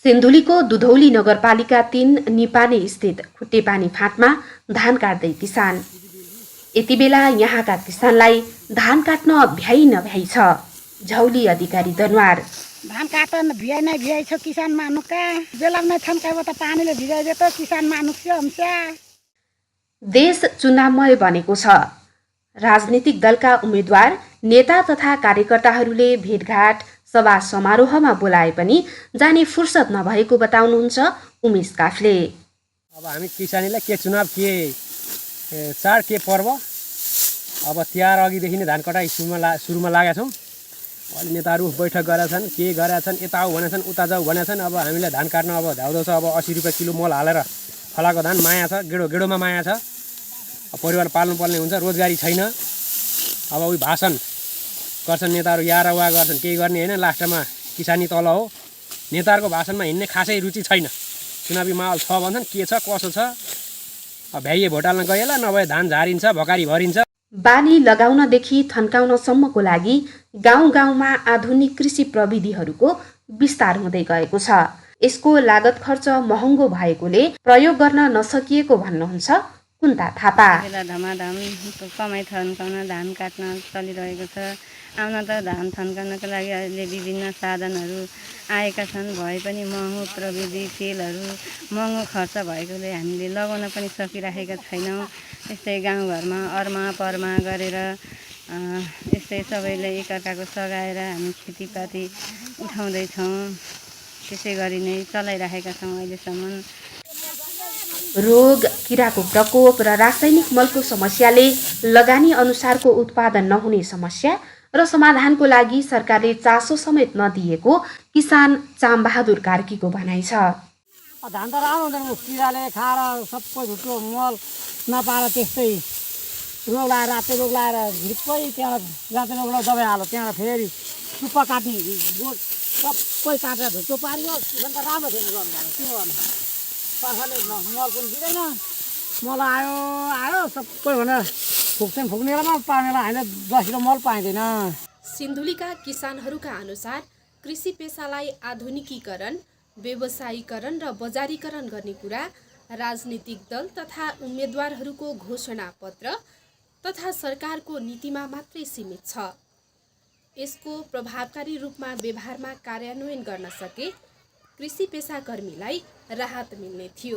सिन्धुलीको दुधौली नगरपालिका 3 निपाने स्थित खुट्टेपानी फाँटमा धान काट्दै किसान। यति बेला यहाँका किसानलाई धान काट्न भ्याइ नभ्याइ छ। झौली अधिकारी दनवार धान काट्न भ्याइ नै भ्याइ छ किसान मानुका बेलामा थन्काइब त पानीले भिजाइदियो त किसान मानुक छ हमस्या। देश चुनावमय बनेको छ। राजनीतिक दलका उम्मेद्वार, नेता तथा कार्यकर्ताहरूले भेटघाट सभा समारोहमा बोलाए पनि जाने फुर्सद नभएको बताउनुहुन्छ उमेश काफले। अब हामी किसानीलाई के चुनाव के चाड के पर्व अब तिहार अघिदेखि नै धान कटाइ सुरुमा लागेका छौँ। अहिले नेताहरू बैठक गरेका छन्, के गरेका छन्, यता आऊ भनेछन्, उता जाऊ भनेछन्। अब हामीलाई धान काट्न अब धाउँदो छ। अब 80 रुपियाँ किलो मल हालेर फलाएको धान माया छ, गेडोमा माया छ। परिवार पाल्नुपर्ने हुन्छ, रोजगारी छैन। अब उही भाषण गर्छन् नेताहरू, यारा वा गर्छन्, केही गर्ने होइन। लास्टमा किसानी तल हो। नेताहरूको भाषणमा हिँड्ने खासै रुचि छैन। चुनावी माहौल छ भन्छन्, के छ कसो छ। भ्याइए भोट हाल्न गएला, नभए धान झारिन्छ, भकारी भरिन्छ। बाली लगाउनदेखि थन्काउनसम्मको लागि गाउँ गाउँमा आधुनिक कृषि प्रविधिहरूको विस्तार हुँदै गएको छ। यसको लागत खर्च महँगो भएकोले प्रयोग गर्न नसकिएको भन्नुहुन्छ कुन्ता थापा। धमाधम कमाइ थन्काउन धान काट्न चलिरहेको छ। आउन त धान थन्काउनको लागि अहिले विभिन्न साधनहरू आएका छन्। भए पनि महँगो प्रविधि तेलहरू महँगो खर्च भएकोले हामीले लगाउन पनि सकिराखेका छैनौँ। यस्तै गाउँघरमा अरमा परमा गरेर यस्तै सबैले एकअर्काको सघाएर हामी खेतीपाती उठाउँदैछौँ। त्यसै गरी नै चलाइराखेका छौँ अहिलेसम्म। रोग, किराको प्रकोप र रासायनिक मलको समस्याले लगानी अनुसारको उत्पादन नहुने समस्या र समाधानको लागि सरकारले चासो समेत नदिएको किसान चामबहादुर कार्कीको भनाइ छ। धान त राम्रो हुँदैन, किराले खाएर सबै झुटो मल नपाएर त्यस्तै रोग लगाएर रातै रोग लगाएर झिप्पै त्यहाँ रातै रोग लगाएर दबाई हाल्यो। त्यहाँ फेरि टुप्पा काट्ने बोट सबै काटेर झुटो पारियो। झन् त राम्रो थिएन गर्नु भएको के गर्नु। सरकारले मल पनि दिँदैन। मल आयो सबै भनेर फुक्नेलाई पार्नेलाई हामीले 10 किलो मल पाइँदैन। सिन्धुलीका किसानहरूका अनुसार कृषि पेसालाई आधुनिकीकरण, व्यवसायीकरण र बजारीकरण गर्ने कुरा राजनीतिक दल तथा उम्मेद्वारहरूको घोषणा पत्र तथा सरकारको नीतिमा मात्रै सीमित छ। यसको प्रभावकारी रूपमा व्यवहारमा कार्यान्वयन गर्न सके कृषि पेसाकर्मीलाई राहत मिल्ने थियो।